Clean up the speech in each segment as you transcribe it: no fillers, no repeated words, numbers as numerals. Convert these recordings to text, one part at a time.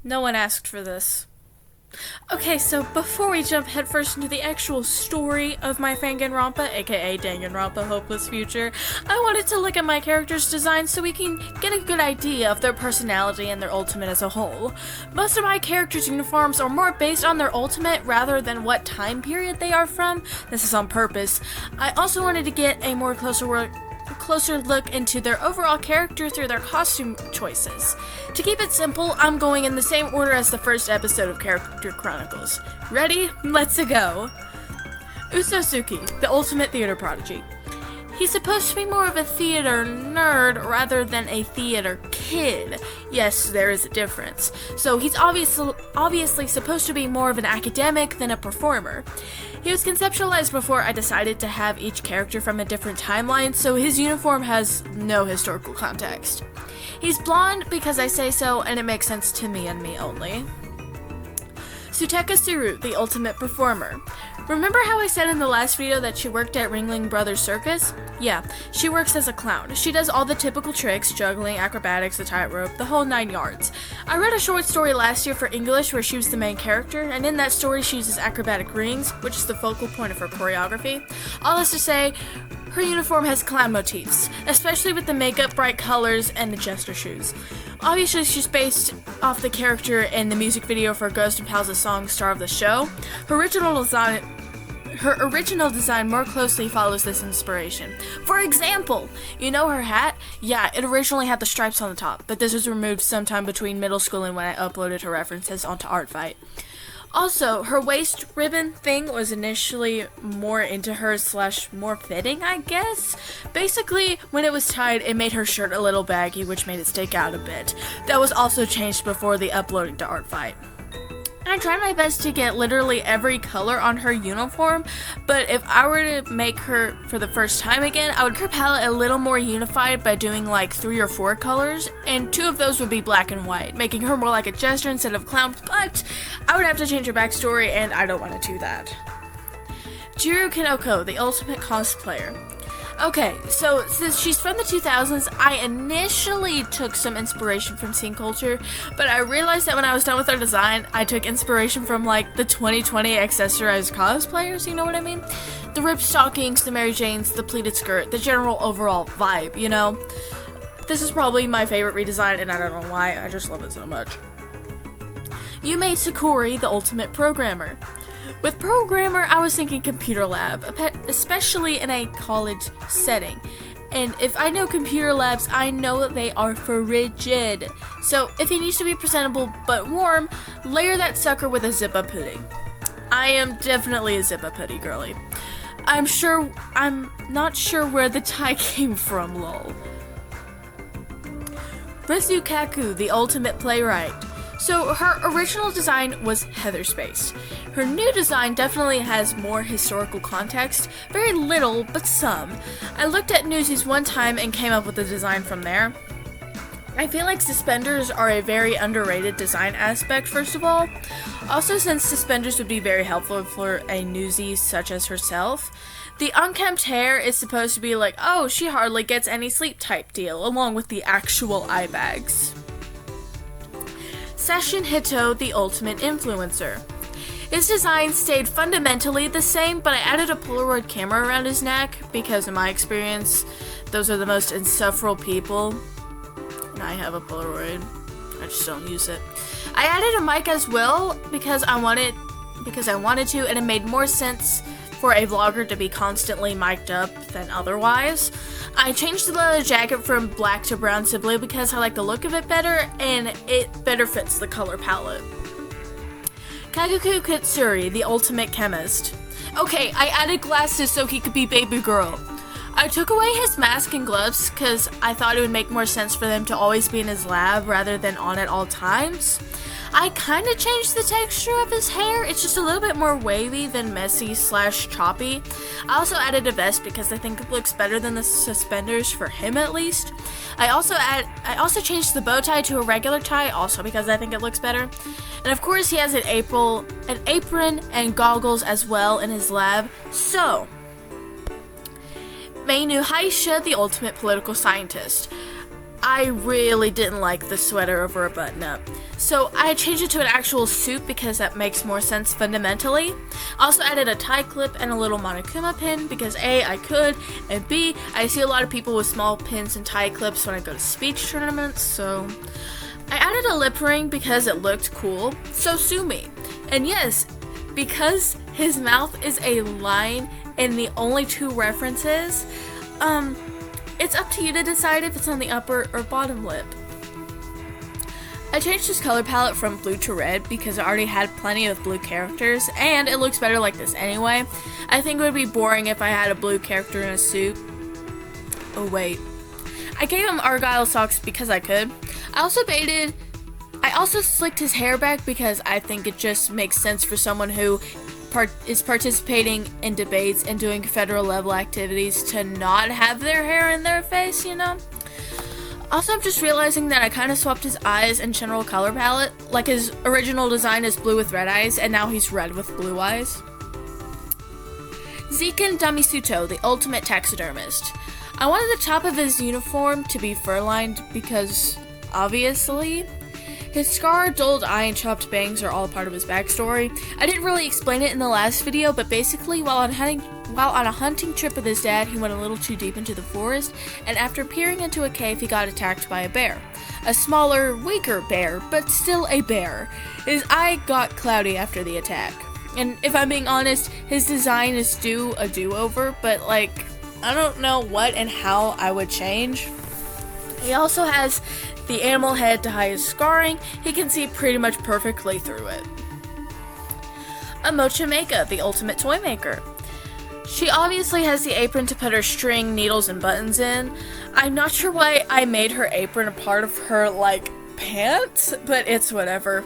No one asked for this. Okay, so before we jump headfirst into the actual story of my Danganronpa, aka Danganronpa Hopeless Future, I wanted to look at my characters' design so we can get a good idea of their personality and their ultimate as a whole. Most of my characters' uniforms are more based on their ultimate rather than what time period they are from. This is on purpose. I also wanted to get a more closer look into their overall character through their costume choices. To keep it simple, I'm going in the same order as the first episode of Character Chronicles. Ready? Let's go! Usosuke, the ultimate theater prodigy. He's supposed to be more of a theater nerd rather than a theater kid. Yes, there is a difference. So he's obviously supposed to be more of an academic than a performer. He was conceptualized before I decided to have each character from a different timeline, so his uniform has no historical context. He's blonde because I say so, and it makes sense to me and me only. Suteka Suru, the ultimate performer. Remember how I said in the last video that she worked at Ringling Brothers Circus? Yeah, she works as a clown. She does all the typical tricks, juggling, acrobatics, the tightrope, the whole 9 yards. I read a short story last year for English where she was the main character, and in that story she uses acrobatic rings, which is the focal point of her choreography. All this to say, her uniform has clown motifs, especially with the makeup, bright colors, and the jester shoes. Obviously, she's based off the character in the music video for Ghost and Pals' song Star of the Show. Her original design more closely follows this inspiration. For example, you know her hat? Yeah, it originally had the stripes on the top, but this was removed sometime between middle school and when I uploaded her references onto Artfight. Also, her waist ribbon thing was initially more into her / more fitting, I guess. Basically, when it was tied, it made her shirt a little baggy, which made it stick out a bit. That was also changed before the uploading to Artfight. I tried my best to get literally every color on her uniform, but if I were to make her for the first time again, I would make her palette a little more unified by doing like 3 or 4 colors, and 2 of those would be black and white, making her more like a jester instead of a clown, but I would have to change her backstory, and I don't want to do that. Jiro Kinoko, the ultimate cosplayer. Okay, so since she's from the 2000s, I initially took some inspiration from scene culture, but I realized that when I was done with her design, I took inspiration from like the 2020 accessorized cosplayers, you know what I mean? The ripped stockings, the Mary Janes, the pleated skirt, the general overall vibe, you know? This is probably my favorite redesign, and I don't know why, I just love it so much. Yume Sakuri, the ultimate programmer. With programmer, I was thinking computer lab, especially in a college setting. And if I know computer labs, I know that they are frigid. So if he needs to be presentable but warm, layer that sucker with a Zippa pudding. I am definitely a Zippa putty girly. I'm not sure where the tie came from, lol. Risu Kaku, the ultimate playwright. So her original design was Heather-spaced. Her new design definitely has more historical context, very little, but some. I looked at Newsies one time and came up with the design from there. I feel like suspenders are a very underrated design aspect, first of all. Also, since suspenders would be very helpful for a newsie such as herself. The unkempt hair is supposed to be like, oh, she hardly gets any sleep type deal, along with the actual eye bags. Session Hito, the ultimate influencer. His design stayed fundamentally the same, but I added a Polaroid camera around his neck because in my experience, those are the most insufferable people. And I have a Polaroid. I just don't use it. I added a mic as well because I wanted to, and it made more sense for a vlogger to be constantly mic'd up than otherwise. I changed the leather jacket from black to brown simply because I like the look of it better, and it better fits the color palette. Kagaku Katsuri, the ultimate chemist. Okay, I added glasses so he could be baby girl. I took away his mask and gloves because I thought it would make more sense for them to always be in his lab rather than on at all times. I kind of changed the texture of his hair. It's just a little bit more wavy than messy / choppy. I also added a vest because I think it looks better than the suspenders for him at least. I also changed the bow tie to a regular tie also because I think it looks better. And of course he has an apron and goggles as well in his lab. So, Meinu Haisha, the ultimate political scientist. I really didn't like the sweater over a button-up. So I changed it to an actual suit because that makes more sense fundamentally. I also added a tie clip and a little Monokuma pin because A, I could, and B, I see a lot of people with small pins and tie clips when I go to speech tournaments, so I added a lip ring because it looked cool, so sue me. And yes, because his mouth is a line and the only two references, it's up to you to decide if it's on the upper or bottom lip. I changed his color palette from blue to red because I already had plenty of blue characters, and it looks better like this anyway. I think it would be boring if I had a blue character in a suit. Oh wait. I gave him Argyle socks because I could. I also slicked his hair back because I think it just makes sense for someone who is participating in debates and doing federal level activities to not have their hair in their face, you know? Also, I'm just realizing that I kind of swapped his eyes and general color palette. Like, his original design is blue with red eyes, and now he's red with blue eyes. Zekin Damisuto, the ultimate taxidermist. I wanted the top of his uniform to be fur-lined because, obviously, his scar, dulled eye, and chopped bangs are all part of his backstory. I didn't really explain it in the last video, but basically, while on a hunting trip with his dad, he went a little too deep into the forest, and after peering into a cave, he got attacked by a bear. A smaller, weaker bear, but still a bear. His eye got cloudy after the attack. And if I'm being honest, his design is due a do-over, but like, I don't know what and how I would change. He also has the animal head to hide his scarring. He can see pretty much perfectly through it. Amocha Meika, the ultimate toy maker. She obviously has the apron to put her string, needles, and buttons in. I'm not sure why I made her apron a part of her, like, pants, but it's whatever.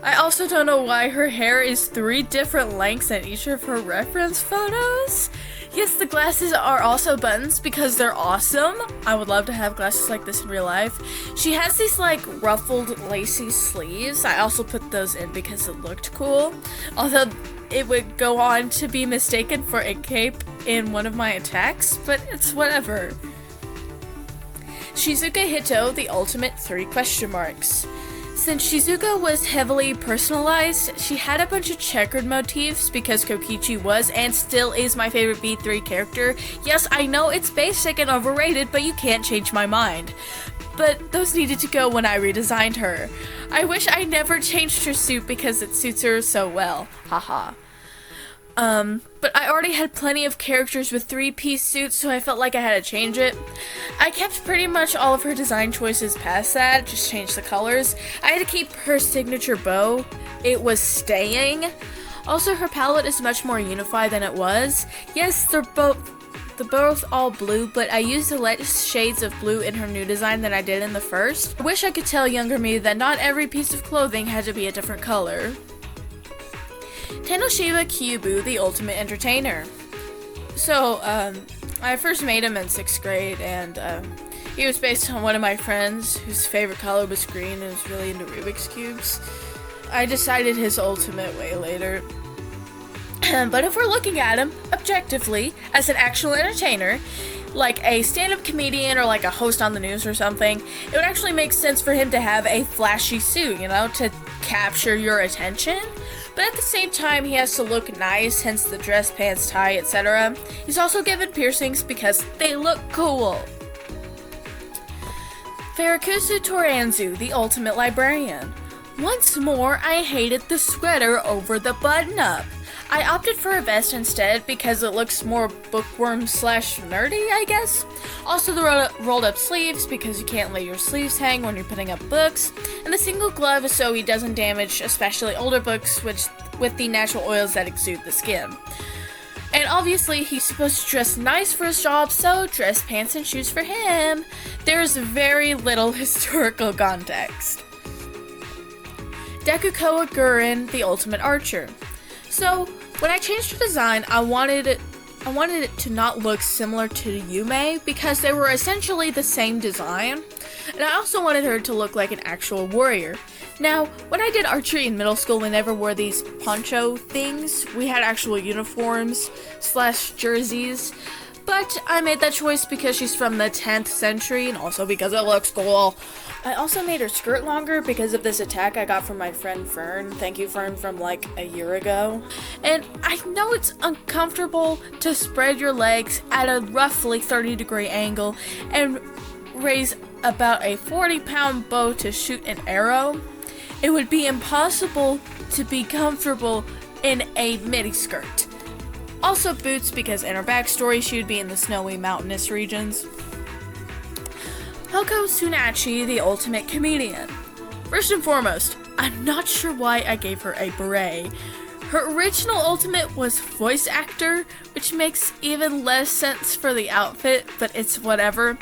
I also don't know why her hair is 3 different lengths in each of her reference photos. Yes, the glasses are also buttons because they're awesome. I would love to have glasses like this in real life. She has these like ruffled lacy sleeves. I also put those in because it looked cool. Although it would go on to be mistaken for a cape in one of my attacks, but it's whatever. Shizuka Hito, the ultimate 3 question marks. Since Shizuka was heavily personalized, she had a bunch of checkered motifs because Kokichi was and still is my favorite B3 character. Yes, I know it's basic and overrated, but you can't change my mind. But those needed to go when I redesigned her. I wish I never changed her suit because it suits her so well. Haha. But I already had plenty of characters with 3-piece suits, so I felt like I had to change it. I kept pretty much all of her design choices past that, just changed the colors. I had to keep her signature bow. It was staying. Also, her palette is much more unified than it was. Yes, they're both all blue, but I used the less shades of blue in her new design than I did in the first. I wish I could tell younger me that not every piece of clothing had to be a different color. Tenoshiba Kyubu, the ultimate entertainer. So, I first made him in 6th grade, and he was based on one of my friends whose favorite color was green and was really into Rubik's Cubes. I decided his ultimate way later. But if we're looking at him objectively as an actual entertainer, like a stand-up comedian or like a host on the news or something, it would actually make sense for him to have a flashy suit, you know, to capture your attention. But at the same time, he has to look nice, hence the dress, pants, tie, etc. He's also given piercings because they look cool. Farakusu Toranzu, the ultimate librarian. Once more, I hated the sweater over the button-up. I opted for a vest instead because it looks more bookworm/nerdy, I guess. Also the rolled up sleeves because you can't let your sleeves hang when you're putting up books. And the single glove so he doesn't damage especially older books with the natural oils that exude the skin. And obviously he's supposed to dress nice for his job, so dress pants and shoes for him. There's very little historical context. Dekukoa Gurin, the ultimate archer. So, when I changed the design, I wanted it to not look similar to Yume because they were essentially the same design, and I also wanted her to look like an actual warrior. Now, when I did archery in middle school, we never wore these poncho things. We had actual uniforms / jerseys, But I made that choice because she's from the 10th century and also because it looks cool. I also made her skirt longer because of this attack I got from my friend Fern. Thank you, Fern, from like a year ago. And I know it's uncomfortable to spread your legs at a roughly 30-degree angle and raise about a 40-pound bow to shoot an arrow. It would be impossible to be comfortable in a miniskirt. Also boots, because in her backstory she would be in the snowy mountainous regions. Hoko Tsunachi, the ultimate comedian. First and foremost, I'm not sure why I gave her a beret. Her original ultimate was voice actor, which makes even less sense for the outfit, but it's whatever.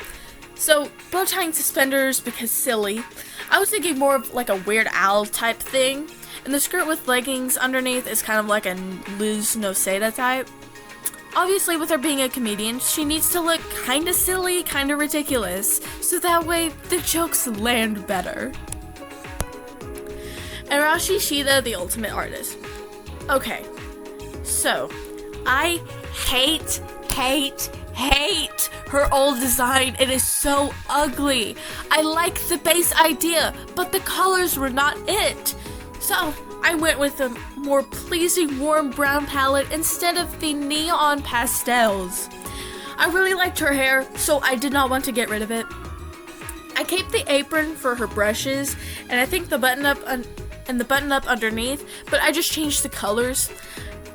So, bow tying suspenders because silly. I was thinking more of like a Weird Al type thing. And the skirt with leggings underneath is kind of like a Liz Noseda type. Obviously, with her being a comedian, she needs to look kinda silly, kinda ridiculous, so that way the jokes land better. Arashi Shida, the ultimate artist. Okay, so, I hate her old design. It is so ugly. I like the base idea, but the colors were not it. So, I went with a more pleasing warm brown palette instead of the neon pastels. I really liked her hair, so I did not want to get rid of it. I kept the apron for her brushes, and I think the button up underneath, but I just changed the colors.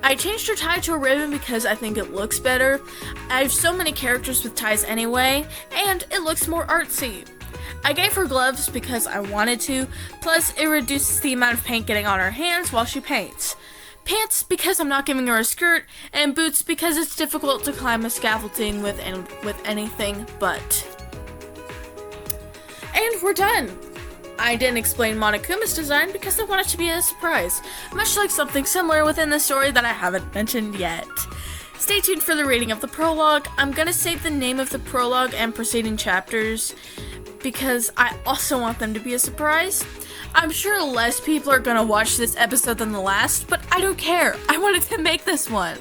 I changed her tie to a ribbon because I think it looks better. I have so many characters with ties anyway, and it looks more artsy. I gave her gloves because I wanted to, plus it reduces the amount of paint getting on her hands while she paints. Pants because I'm not giving her a skirt, and boots because it's difficult to climb a scaffolding with anything but. And we're done! I didn't explain Monokuma's design because I want it to be a surprise, much like something similar within the story that I haven't mentioned yet. Stay tuned for the reading of the prologue. I'm gonna save the name of the prologue and preceding chapters because I also want them to be a surprise. I'm sure less people are gonna watch this episode than the last, but I don't care. I wanted to make this one.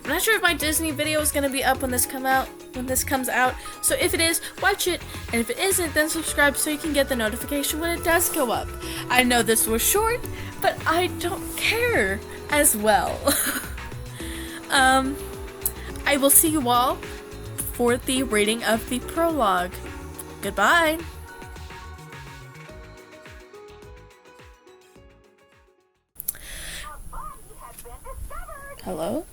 I'm not sure if my Disney video is gonna be up when this comes out, so if it is, watch it, and if it isn't, then subscribe so you can get the notification when it does go up. I know this was short, but I don't care as well. I will see you all for the reading of the prologue. Goodbye! Hello?